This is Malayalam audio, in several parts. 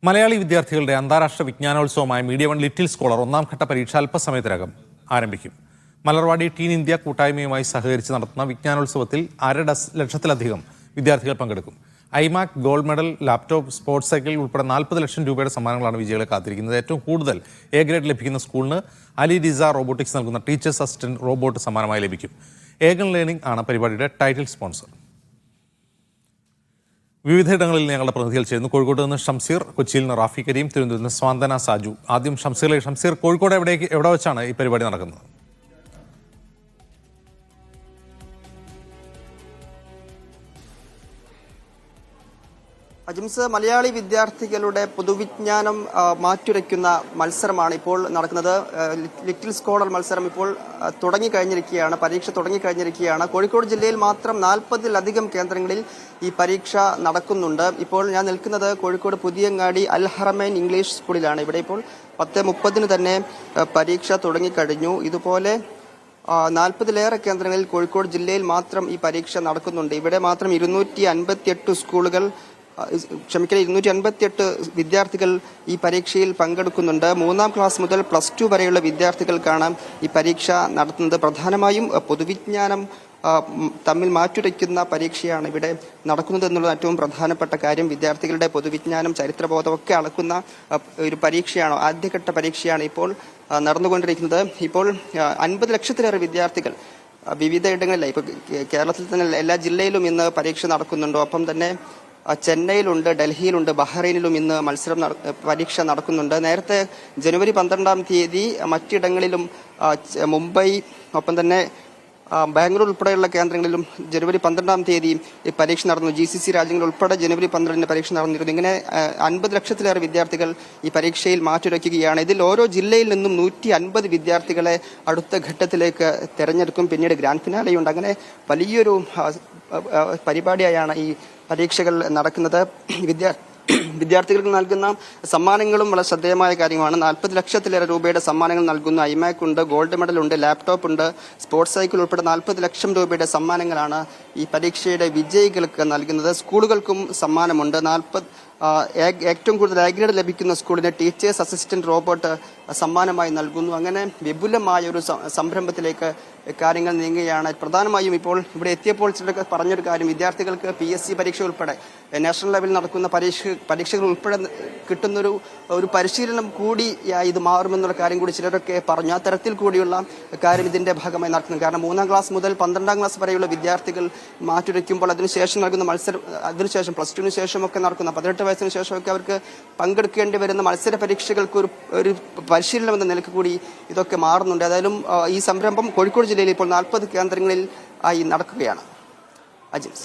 മലയാളി വിദ്യാർത്ഥികളുടെ അന്താരാഷ്ട്ര വിജ്ഞാനോത്സവമായ മീഡിയ വൺ ലിറ്റിൽ സ്കോളർ ഒന്നാം ഘട്ട പരീക്ഷ അല്പസമയത്തിനകം ആരംഭിക്കും. മലർവാടി ടീൻ ഇന്ത്യ കൂട്ടായ്മയുമായി സഹകരിച്ച് നടത്തുന്ന വിജ്ഞാനോത്സവത്തിൽ 1.5 ലക്ഷത്തിലധികം വിദ്യാർത്ഥികൾ പങ്കെടുക്കും. IMAC, gold medal, laptop, sports cycle ഉൾപ്പെടെ 40 ലക്ഷം രൂപയുടെ സമ്മാനങ്ങളാണ് വിജയികളെ കാത്തിരിക്കുന്നത്. ഏറ്റവും കൂടുതൽ എ ഗ്രേഡ് ലഭിക്കുന്ന സ്കൂളിന് അലി ഡിസ റോബോട്ടിക്സ് നൽകുന്ന ടീച്ചേഴ്സ് അസിസ്റ്റന്റ് റോബോട്ട് സമ്മാനമായി ലഭിക്കും. ഏഗൺ ലേണിംഗ് ആണ് പരിപാടിയുടെ ടൈറ്റിൽ സ്പോൺസർ. വിവിധയിടങ്ങളിൽ ഞങ്ങളുടെ പ്രതിനിധികൾ ചേരുന്നു. കോഴിക്കോട് നിന്ന് ഷംസീർ, കൊച്ചിയിൽ നിന്ന് റാഫി കരീം, തിരുവനന്തപുരത്ത് നിന്ന് സ്വാന്തന സാജു. ആദ്യം ഷംസീർ, കോഴിക്കോട് എവിടെ വെച്ചാണ് ഈ പരിപാടി നടക്കുന്നത്? അജിംസ്, മലയാളി വിദ്യാർത്ഥികളുടെ പൊതുവിജ്ഞാനം മാറ്റുരയ്ക്കുന്ന മത്സരമാണ് ഇപ്പോൾ നടക്കുന്നത്. ലിറ്റിൽ സ്കോളർ മത്സരം ഇപ്പോൾ തുടങ്ങിക്കഴിഞ്ഞിരിക്കുകയാണ്. പരീക്ഷ തുടങ്ങിക്കഴിഞ്ഞിരിക്കുകയാണ്. കോഴിക്കോട് ജില്ലയിൽ മാത്രം 40-ലധികം കേന്ദ്രങ്ങളിൽ ഈ പരീക്ഷ നടക്കുന്നുണ്ട്. ഇപ്പോൾ ഞാൻ നിൽക്കുന്നത് കോഴിക്കോട് പുതിയങ്ങാടി അൽ ഹറമൈൻ ഇംഗ്ലീഷ് സ്കൂളിലാണ്. ഇവിടെ ഇപ്പോൾ 10:30 തന്നെ പരീക്ഷ തുടങ്ങിക്കഴിഞ്ഞു. ഇതുപോലെ 40-ലേറെ കേന്ദ്രങ്ങളിൽ കോഴിക്കോട് ജില്ലയിൽ മാത്രം ഈ പരീക്ഷ നടക്കുന്നുണ്ട്. ഇവിടെ മാത്രം 258 സ്കൂളുകൾ 258 വിദ്യാർത്ഥികൾ ഈ പരീക്ഷയിൽ പങ്കെടുക്കുന്നുണ്ട്. 3-ാം ക്ലാസ് മുതൽ +2 വരെയുള്ള വിദ്യാർത്ഥികൾക്കാണ് ഈ പരീക്ഷ നടത്തുന്നത്. പ്രധാനമായും പൊതുവിജ്ഞാനം തമ്മിൽ മാറ്റുരയ്ക്കുന്ന പരീക്ഷയാണ് ഇവിടെ നടക്കുന്നത് എന്നുള്ളത് ഏറ്റവും പ്രധാനപ്പെട്ട കാര്യം. വിദ്യാർത്ഥികളുടെ പൊതുവിജ്ഞാനം, ചരിത്രബോധമൊക്കെ അളക്കുന്ന ഒരു പരീക്ഷയാണ്, ആദ്യഘട്ട പരീക്ഷയാണ് ഇപ്പോൾ നടന്നുകൊണ്ടിരിക്കുന്നത്. ഇപ്പോൾ 50 ലക്ഷത്തിലേറെ വിദ്യാർത്ഥികൾ വിവിധ ഇടങ്ങളിലായി, ഇപ്പോൾ കേരളത്തിൽ തന്നെ എല്ലാ ജില്ലയിലും ഇന്ന് പരീക്ഷ നടക്കുന്നുണ്ട്. ഒപ്പം തന്നെ ചെന്നൈയിലുണ്ട്, ഡൽഹിയിലുണ്ട്, ബഹ്റൈനിലും ഇന്ന് പരീക്ഷ നടക്കുന്നുണ്ട്. നേരത്തെ ജനുവരി 12-ാം തീയതി മറ്റിടങ്ങളിലും മുംബൈ, ഒപ്പം തന്നെ ബാംഗ്ലൂർ ഉൾപ്പെടെയുള്ള കേന്ദ്രങ്ങളിലും ജനുവരി 12-ാം തീയതി ഈ പരീക്ഷ നടന്നു. GCC രാജ്യങ്ങൾ ഉൾപ്പെടെ ജനുവരി 12-ന് പരീക്ഷ നടന്നിരുന്നു. ഇങ്ങനെ 50 ലക്ഷത്തിലേറെ വിദ്യാർത്ഥികൾ ഈ പരീക്ഷയിൽ മാറ്റുരയ്ക്കുകയാണ്. ഇതിൽ ഓരോ ജില്ലയിൽ നിന്നും 150 വിദ്യാർത്ഥികളെ അടുത്ത ഘട്ടത്തിലേക്ക് തെരഞ്ഞെടുക്കും. പിന്നീട് ഗ്രാൻഡ് ഫിനാലെയുണ്ട്. അങ്ങനെ വലിയൊരു പരിപാടിയായാണ് ഈ പരീക്ഷകൾ നടക്കുന്നത്. വിദ്യാർത്ഥികൾക്ക് നൽകുന്ന സമ്മാനങ്ങളും വളരെ ശ്രദ്ധേയമായ കാര്യമാണ്. 40 ലക്ഷത്തിലേറെ രൂപയുടെ സമ്മാനങ്ങൾ നൽകുന്നു. ഐമാക് ഉണ്ട്, ഗോൾഡ് മെഡൽ ഉണ്ട്, ലാപ്ടോപ്പ് ഉണ്ട്, സ്പോർട്സ് സൈക്കിൾ ഉൾപ്പെടെ 40 ലക്ഷം രൂപയുടെ സമ്മാനങ്ങളാണ് ഈ പരീക്ഷയുടെ വിജയികൾക്ക് നൽകുന്നത്. സ്കൂളുകൾക്കും സമ്മാനമുണ്ട്. ഏറ്റവും കൂടുതൽ എ ഗ്രേഡ് ലഭിക്കുന്ന സ്കൂളിന് ടീച്ചേഴ്സ് അസിസ്റ്റന്റ് റോബോട്ട് സമ്മാനമായി നൽകുന്നു. അങ്ങനെ വിപുലമായ ഒരു സംരംഭത്തിലേക്ക് കാര്യങ്ങൾ നീങ്ങുകയാണ്. പ്രധാനമായും ഇപ്പോൾ ഇവിടെ എത്തിയപ്പോൾ ചിലർക്ക് പറഞ്ഞൊരു കാര്യം, വിദ്യാർത്ഥികൾക്ക് PSC പരീക്ഷ ഉൾപ്പെടെ നാഷണൽ ലെവലിൽ നടക്കുന്ന പരീക്ഷകൾ ഉൾപ്പെടെ കിട്ടുന്നൊരു പരിശീലനം കൂടി ഇത് മാറുമെന്നുള്ള കാര്യം കൂടി ചിലരൊക്കെ പറഞ്ഞു. ആ തരത്തിൽ കൂടിയുള്ള കാര്യം ഇതിന്റെ ഭാഗമായി നടക്കുന്നത്. കാരണം 3-ാം ക്ലാസ് മുതൽ 12-ാം ക്ലാസ് വരെയുള്ള വിദ്യാർത്ഥികൾ മാറ്റുരയ്ക്കുമ്പോൾ അതിനുശേഷം നൽകുന്ന അതിനുശേഷം +2-ന് ശേഷമൊക്കെ നടക്കുന്ന 18 വയസ്സിന് ശേഷമൊക്കെ അവർക്ക് പങ്കെടുക്കേണ്ടി വരുന്ന മത്സര പരീക്ഷകൾക്ക് ഒരു പരിശീലനം എന്ന നിലയ്ക്ക് കൂടി ഇതൊക്കെ മാറുന്നുണ്ട്. ഏതായാലും ഈ സംരംഭം കോഴിക്കോട് ജില്ലയിൽ ഇപ്പോൾ 40 കേന്ദ്രങ്ങളിൽ ആയി നടക്കുകയാണ്. അജിത്.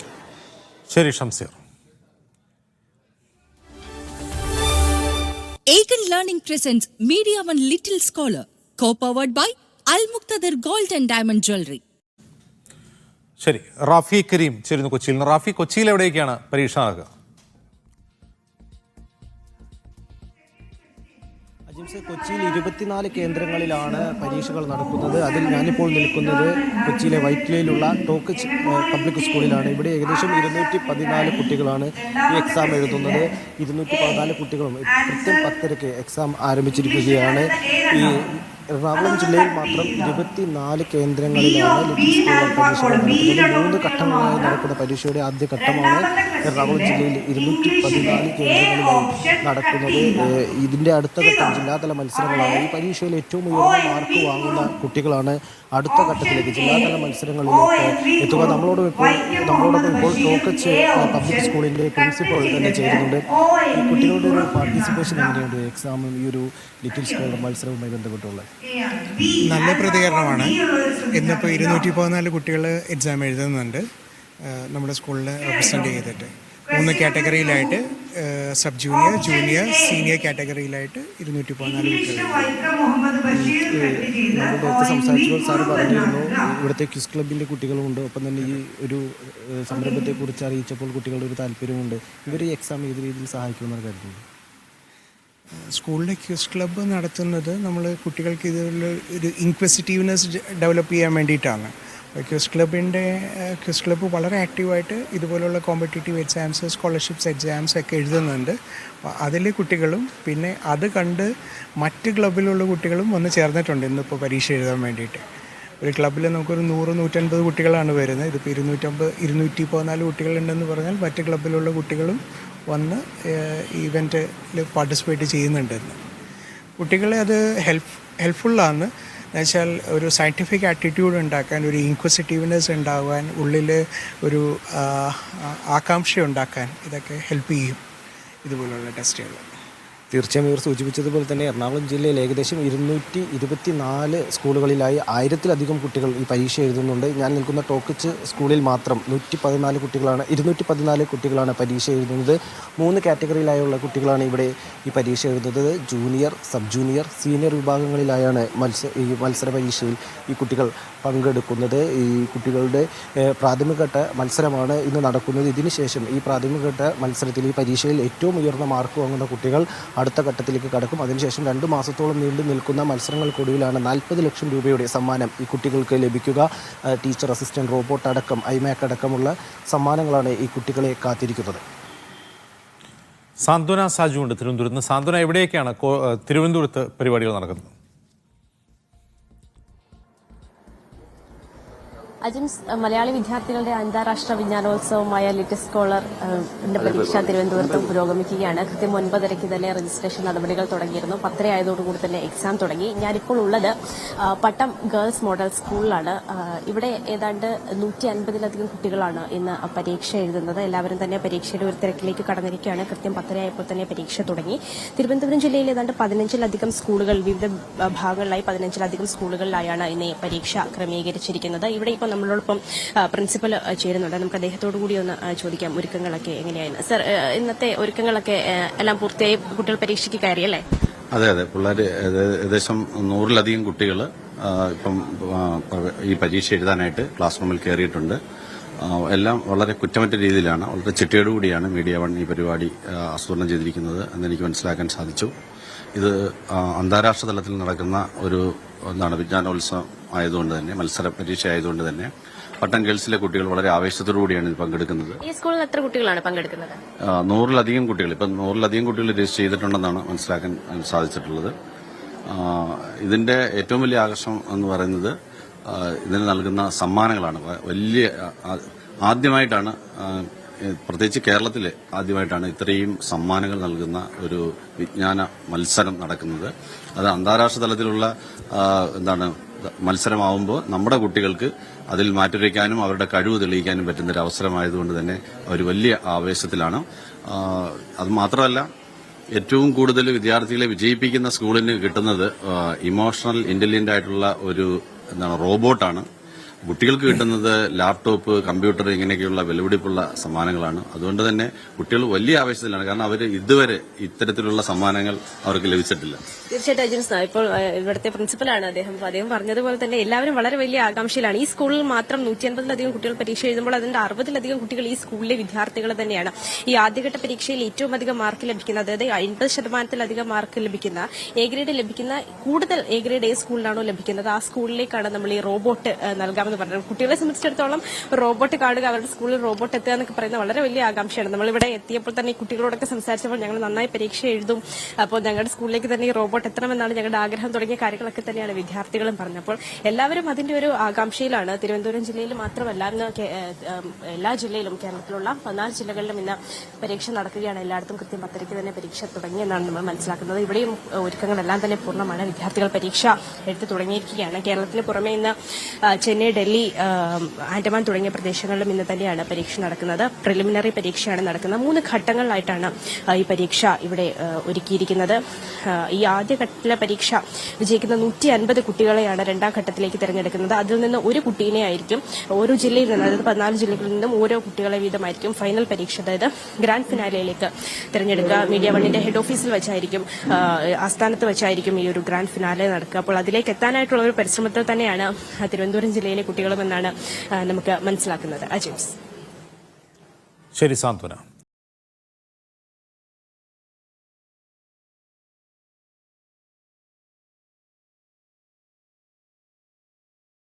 ശരി Shamseer. Aegon learning presents media one little scholar, co-powered by Al Muqtadir Gold and Diamond Jewelry. ശരി, റാഫി കരീം ചേരുന്നു കൊച്ചിയിൽ നിന്ന്. റാഫി, കൊച്ചിയിൽ എവിടേക്കാണ് പരീക്ഷ നടക്കുക? കൊച്ചിയിൽ 24 കേന്ദ്രങ്ങളിലാണ് പരീക്ഷകൾ നടക്കുന്നത്. അതിൽ ഞാനിപ്പോൾ നിൽക്കുന്നത് കൊച്ചിയിലെ വൈറ്റ്ലയിലുള്ള ടോക്കച്ച് പബ്ലിക് സ്കൂളിലാണ്. ഇവിടെ ഏകദേശം 214 കുട്ടികളാണ് ഈ എക്സാം എഴുതുന്നത്. 214 കുട്ടികളും കൃത്യം 10:30 എക്സാം ആരംഭിച്ചിരിക്കുകയാണ്. ഈ എറണാകുളം ജില്ലയിൽ മാത്രം 24 കേന്ദ്രങ്ങളിലാണ് ലിറ്റിൽ സ്കൂൾ പരീക്ഷകൾ നടക്കുന്നത്. 3 ഘട്ടങ്ങളായി നടക്കുന്ന പരീക്ഷയുടെ ആദ്യ ഘട്ടമാണ് എറണാകുളം ജില്ലയിൽ 214 കേന്ദ്രങ്ങളിലായി നടക്കുന്നത്. ഇതിൻ്റെ അടുത്ത ഘട്ടം ജില്ലാതല മത്സരങ്ങളാണ്. ഈ പരീക്ഷയിൽ ഏറ്റവും ഉയർന്ന മാർക്ക് വാങ്ങുന്ന കുട്ടികളാണ് അടുത്ത ഘട്ടത്തിലേക്ക് ജില്ലാതല മത്സരങ്ങളിലേക്ക് എത്തുക. നമ്മളോടൊപ്പം ഇപ്പോൾ ടോക്കച്ച് പബ്ലിക് സ്കൂളിൻ്റെ പ്രിൻസിപ്പൽ തന്നെ ചേരുന്നുണ്ട്. ഈ കുട്ടികളുടെ ഒരു പാർട്ടിസിപ്പേഷൻ എങ്ങനെയുണ്ട് എക്സാമും ഈ ഒരു ലിറ്റിൽ സ്കൂൾ മത്സരവുമായി ബന്ധപ്പെട്ടുള്ളത്? നല്ല പ്രതികരണമാണ്. ഇന്നിപ്പോൾ 214 കുട്ടികൾ എക്സാം എഴുതുന്നുണ്ട് നമ്മുടെ സ്കൂളിൽ റെപ്രസെൻ്റ് ചെയ്തിട്ട്. 3 കാറ്റഗറിയിലായിട്ട് സബ് ജൂനിയർ, ജൂനിയർ, സീനിയർ കാറ്റഗറിയിലായിട്ട് 214 കുട്ടികൾ. നമ്മുടെ സംസാരിച്ചപ്പോൾ സാറ് പറഞ്ഞിരുന്നു ഇവിടുത്തെ ക്വിസ് ക്ലബിൻ്റെ കുട്ടികളുമുണ്ട്. ഒപ്പം തന്നെ ഈ ഒരു സംരംഭത്തെക്കുറിച്ച് അറിയിച്ചപ്പോൾ കുട്ടികളുടെ ഒരു താല്പര്യമുണ്ട്. ഇവർ ഈ എക്സാം ഏത് രീതിയിൽ സഹായിക്കുമെന്നാണ് കരുതുന്നത്? സ്കൂളിലെ ക്വിസ് ക്ലബ്ബ് നടത്തുന്നത് നമ്മൾ കുട്ടികൾക്ക് ഇതിലുള്ള ഒരു ഇൻക്വസിറ്റീവ്നെസ് ഡെവലപ്പ് ചെയ്യാൻ വേണ്ടിയിട്ടാണ്. ക്വിസ് ക്ലബ്ബ് വളരെ ആക്റ്റീവായിട്ട് ഇതുപോലുള്ള കോമ്പറ്റേറ്റീവ് എക്സാംസ്, സ്കോളർഷിപ്സ് എക്സാംസ് ഒക്കെ എഴുതുന്നുണ്ട്. അതിലെ കുട്ടികളും പിന്നെ അത് കണ്ട് മറ്റ് ക്ലബ്ബിലുള്ള കുട്ടികളും വന്ന് ചേർന്നിട്ടുണ്ട് ഇന്നിപ്പോൾ പരീക്ഷ എഴുതാൻ വേണ്ടിയിട്ട്. ഒരു ക്ലബ്ബിൽ നമുക്കൊരു 100-150 കുട്ടികളാണ് വരുന്നത്. ഇതിപ്പോൾ 214 കുട്ടികളുണ്ടെന്ന് പറഞ്ഞാൽ മറ്റ് ക്ലബ്ബിലുള്ള കുട്ടികളും വന്ന് ഈവൻറ്റിൽ പാർട്ടിസിപ്പേറ്റ് ചെയ്യുന്നുണ്ടെന്ന്. കുട്ടികളെ അത് ഹെൽപ്ഫുള്ളാണ്. എന്നുവെച്ചാൽ ഒരു സയൻറ്റിഫിക് ആറ്റിറ്റ്യൂഡ് ഉണ്ടാക്കാൻ, ഒരു ഇൻക്വസിറ്റീവ്നെസ് ഉണ്ടാകാൻ, ഉള്ളിൽ ഒരു ആകാംക്ഷ ഉണ്ടാക്കാൻ ഇതൊക്കെ ഹെൽപ്പ് ചെയ്യും ഇതുപോലുള്ള ടെസ്റ്റുകൾ. തീർച്ചയായും ഇവർ സൂചിപ്പിച്ചതുപോലെ തന്നെ എറണാകുളം ജില്ലയിൽ ഏകദേശം 224 സ്കൂളുകളിലായി 1000-ലധികം കുട്ടികൾ ഈ പരീക്ഷ എഴുതുന്നുണ്ട്. ഞാൻ നിൽക്കുന്ന ടോക്കിച്ച് സ്കൂളിൽ മാത്രം 214 കുട്ടികളാണ് പരീക്ഷ എഴുതുന്നത്. 3 കാറ്റഗറിയിലായുള്ള കുട്ടികളാണ് ഇവിടെ ഈ പരീക്ഷ എഴുതുന്നത്. ജൂനിയർ, സബ് ജൂനിയർ, സീനിയർ വിഭാഗങ്ങളിലായാണ് ഈ മത്സര പരീക്ഷയിൽ ഈ കുട്ടികൾ പങ്കെടുക്കുന്നത്. ഈ കുട്ടികളുടെ പ്രാഥമികഘട്ട മത്സരമാണ് ഇന്ന് നടക്കുന്നത്. ഇതിനുശേഷം ഈ പ്രാഥമികഘട്ട മത്സരത്തിൽ ഈ പരീക്ഷയിൽ ഏറ്റവും ഉയർന്ന മാർക്ക് വാങ്ങുന്ന കുട്ടികൾ അടുത്ത ഘട്ടത്തിലേക്ക് കടക്കും. അതിനുശേഷം 2 മാസത്തോളം നീണ്ടു നിൽക്കുന്ന മത്സരങ്ങൾക്കൊടുവിലാണ് 40 ലക്ഷം രൂപയുടെ സമ്മാനം ഈ കുട്ടികൾക്ക് ലഭിക്കുക. ടീച്ചർ അസിസ്റ്റന്റ്, റോബോട്ട് അടക്കം, ഐമാക് അടക്കമുള്ള സമ്മാനങ്ങളാണ് ഈ കുട്ടികളെ കാത്തിരിക്കുന്നത്. സാന്ത്വന സാജു ഉണ്ട് തിരുവനന്തപുരത്ത് നിന്ന്. സാന്ത്വന, എവിടെയൊക്കെയാണ് തിരുവനന്തപുരത്ത് പരിപാടികൾ നടക്കുന്നത്? അജിംസ്, മലയാളി വിദ്യാർത്ഥികളുടെ അന്താരാഷ്ട്ര വിജ്ഞാനോത്സവമായ ലിറ്റിൽ സ്കോളർ പരീക്ഷ തിരുവനന്തപുരത്ത് പുരോഗമിക്കുകയാണ്. കൃത്യം 9:30 തന്നെ രജിസ്ട്രേഷൻ നടപടികൾ തുടങ്ങിയിരുന്നു. 10 ആയതോടുകൂടി തന്നെ എക്സാം തുടങ്ങി. ഞാനിപ്പോൾ ഉള്ളത് പട്ടം ഗേൾസ് മോഡൽ സ്കൂളിലാണ്. ഇവിടെ ഏതാണ്ട് 150-ലധികം കുട്ടികളാണ് ഇന്ന് പരീക്ഷ എഴുതുന്നത്. എല്ലാവരും തന്നെ പരീക്ഷയുടെ ഒരു തിരക്കിലേക്ക് കടന്നിരിക്കുകയാണ്. കൃത്യം 10 ആയപ്പോൾ തന്നെ പരീക്ഷ തുടങ്ങി. തിരുവനന്തപുരം ജില്ലയിൽ ഏതാണ്ട് 15-ലധികം സ്കൂളുകൾ, വിവിധ ഭാഗങ്ങളിലായി 15-ലധികം സ്കൂളുകളിലായാണ് ഇന്ന് പരീക്ഷ ക്രമീകരിച്ചിരിക്കുന്നത്. ഇവിടെ ഇപ്പോൾ നമ്മളോടൊപ്പം പ്രിൻസിപ്പൽ ചേരുന്നുണ്ട്. നമുക്ക് അദ്ദേഹത്തോടു കൂടി ഒന്ന് ചോദിക്കാം ഒരുക്കങ്ങളൊക്കെ എങ്ങനെയാണ്. സർ, ഇന്നത്തെ ഒരുക്കങ്ങളൊക്കെ എല്ലാം പൂർത്തിയായി കുട്ടികൾ പരീക്ഷയ്ക്ക് കയറിയല്ലേ? അതെ, പിള്ളേർ ഏകദേശം 100-ലധികം കുട്ടികൾ ഇപ്പം ഈ പരീക്ഷ എഴുതാനായിട്ട് ക്ലാസ് റൂമിൽ കയറിയിട്ടുണ്ട്. എല്ലാം വളരെ കുറ്റമറ്റ രീതിയിലാണ്, വളരെ ചിട്ടയോടുകൂടിയാണ് മീഡിയ വൺ ഈ പരിപാടി ആസൂത്രണം ചെയ്തിരിക്കുന്നത് എന്നെനിക്ക് മനസ്സിലാക്കാൻ സാധിച്ചു. ഇത് അന്താരാഷ്ട്ര തലത്തിൽ നടക്കുന്ന ഒരു വിജ്ഞാനോത്സവം ആയതുകൊണ്ട് തന്നെ, മത്സര പരീക്ഷ ആയതുകൊണ്ട് തന്നെ പട്ടം ഗേൾസിലെ കുട്ടികൾ വളരെ ആവേശത്തോടുകൂടിയാണ് ഇത് പങ്കെടുക്കുന്നത്. ഈ സ്കൂളിൽ എത്ര കുട്ടികളാണ് പങ്കെടുക്കുന്നത്? 100-ലധികം കുട്ടികൾ, ഇപ്പം 100-ലധികം കുട്ടികൾ രജിസ്റ്റർ ചെയ്തിട്ടുണ്ടെന്നാണ് മനസ്സിലാക്കാൻ സാധിച്ചിട്ടുള്ളത്. ഇതിന്റെ ഏറ്റവും വലിയ ആകർഷണം എന്ന് പറയുന്നത് ഇതിന് നൽകുന്ന സമ്മാനങ്ങളാണ്. ആദ്യമായിട്ടാണ്, പ്രത്യേകിച്ച് കേരളത്തിൽ ആദ്യമായിട്ടാണ് ഇത്രയും സമ്മാനങ്ങൾ നൽകുന്ന ഒരു വിജ്ഞാന മത്സരം നടക്കുന്നത്. അത് അന്താരാഷ്ട്ര തലത്തിലുള്ള മത്സരമാവുമ്പോൾ നമ്മുടെ കുട്ടികൾക്ക് അതിൽ മാറ്റുരയ്ക്കാനും അവരുടെ കഴിവ് തെളിയിക്കാനും പറ്റുന്ന ഒരു അവസരമായതുകൊണ്ട് തന്നെ അവർ വലിയ ആവേശത്തിലാണ്. അത് മാത്രമല്ല, ഏറ്റവും കൂടുതൽ വിദ്യാർത്ഥികളെ വിജയിപ്പിക്കുന്ന സ്കൂളിന് കിട്ടുന്നത് ഇമോഷണൽ ഇന്റലിജന്റ് ആയിട്ടുള്ള ഒരു റോബോട്ടാണ്. കുട്ടികൾക്ക് കിട്ടുന്നത് ലാപ്ടോപ്പ്, കമ്പ്യൂട്ടർ, ഇങ്ങനെയൊക്കെയുള്ള വിലപിടിപ്പുള്ള സമ്മാനങ്ങളാണ്. അതുകൊണ്ട് തന്നെ കുട്ടികൾ വലിയ ആവേശത്തിലാണ്. കാരണം അവർ ഇതുവരെ ഇത്തരത്തിലുള്ള സമ്മാനങ്ങൾ അവർക്ക് ലഭിച്ചിട്ടില്ല. തീർച്ചയായിട്ടും അജിംസ്, ഇപ്പോൾ ഇവിടുത്തെ പ്രിൻസിപ്പലാണ് അദ്ദേഹം പറഞ്ഞതുപോലെ തന്നെ എല്ലാവരും വളരെ വലിയ ആകാംക്ഷയിലാണ്. ഈ സ്കൂളിൽ മാത്രം 150-ലധികം കുട്ടികൾ പരീക്ഷ എഴുതുമ്പോൾ അതിന്റെ 60-ലധികം കുട്ടികൾ ഈ സ്കൂളിലെ വിദ്യാർത്ഥികൾ തന്നെയാണ്. ഈ ആദ്യഘട്ട പരീക്ഷയിൽ ഏറ്റവും അധികം മാർക്ക് ലഭിക്കുന്ന, അതായത് 50%-ലധികം മാർക്ക് ലഭിക്കുന്ന, എ ഗ്രേഡ് ലഭിക്കുന്ന, കൂടുതൽ എ ഗ്രേഡ് ഏത് സ്കൂളിലാണോ ലഭിക്കുന്നത് ആ സ്കൂളിലേക്കാണ് നമ്മൾ ഈ റോബോട്ട് നൽകാമെന്ന് പറഞ്ഞത്. കുട്ടികളെ സംബന്ധിച്ചിടത്തോളം റോബോട്ട് കാണുക, അവരുടെ സ്കൂളിൽ റോബോട്ട് എത്തുക എന്നൊക്കെ പറയുന്നത് വളരെ വലിയ ആകാംക്ഷയാണ്. നമ്മളിവിടെ എത്തിയപ്പോൾ തന്നെ ഈ കുട്ടികളോടൊക്കെ സംസാരിച്ചപ്പോൾ ഞങ്ങൾ നന്നായി പരീക്ഷ എഴുതും, അപ്പോൾ ഞങ്ങളുടെ സ്കൂളിലേക്ക് തന്നെ ഈ റോബോട്ട് എത്തണമെന്നാണ് ഞങ്ങളുടെ ആഗ്രഹം തുടങ്ങിയ കാര്യങ്ങളൊക്കെ തന്നെയാണ് വിദ്യാർത്ഥികളും പറഞ്ഞപ്പോൾ എല്ലാവരും അതിന്റെ ഒരു ആകാംക്ഷയിലാണ്. തിരുവനന്തപുരം ജില്ലയിൽ മാത്രമല്ല, എല്ലാ ജില്ലയിലും, കേരളത്തിലുള്ള 14 ജില്ലകളിലും ഇന്ന് പരീക്ഷ നടക്കുകയാണ്. എല്ലായിടത്തും കൃത്യം 10:30 തന്നെ പരീക്ഷ തുടങ്ങിയെന്നാണ് നമ്മൾ മനസ്സിലാക്കുന്നത്. ഇവിടെയും ഒരുക്കങ്ങളെല്ലാം തന്നെ പൂർണ്ണമാണ്. വിദ്യാർത്ഥികൾ പരീക്ഷ എടുത്ത് തുടങ്ങിയിരിക്കുകയാണ്. കേരളത്തിന് പുറമെ ഇന്ന് ചെന്നൈ, ഡൽഹി, ആൻഡമാൻ തുടങ്ങിയ പ്രദേശങ്ങളിലും ഇന്ന് തന്നെയാണ് പരീക്ഷ നടക്കുന്നത്. പ്രിലിമിനറി പരീക്ഷയാണ് നടക്കുന്നത്. 3 ഘട്ടങ്ങളിലായിട്ടാണ് ഈ പരീക്ഷ ഇവിടെ ഒരുക്കിയിരിക്കുന്നത്. ഈ ആദ്യഘട്ടത്തിലെ പരീക്ഷ വിജയിക്കുന്ന 150 കുട്ടികളെയാണ് 2ാം ഘട്ടത്തിലേക്ക് തിരഞ്ഞെടുക്കുന്നത്. അതിൽ നിന്ന് ഒരു കുട്ടീനെ ആയിരിക്കും ഓരോ ജില്ലയിൽ നിന്ന്, അതായത് 14 ജില്ലകളിൽ നിന്നും ഓരോ കുട്ടികളെ വീതമായിരിക്കും ഫൈനൽ പരീക്ഷ, അതായത് ഗ്രാൻഡ് ഫിനാലയിലേക്ക് തിരഞ്ഞെടുക്കുക. മീഡിയ വണ്ണിന്റെ ഹെഡ് ഓഫീസിൽ വെച്ചായിരിക്കും, ആസ്ഥാനത്ത് വെച്ചായിരിക്കും ഈ ഒരു ഗ്രാൻഡ് ഫിനാലെ നടക്കുക. അപ്പോൾ അതിലേക്ക് എത്താനായിട്ടുള്ള ഒരു പരിശ്രമത്തിൽ തന്നെയാണ് തിരുവനന്തപുരം ജില്ലയിലെ കുട്ടികളുമെന്നാണ് നമുക്ക് മനസ്സിലാക്കുന്നത്. അജിംസ്. ശരി സാന്ത്വന.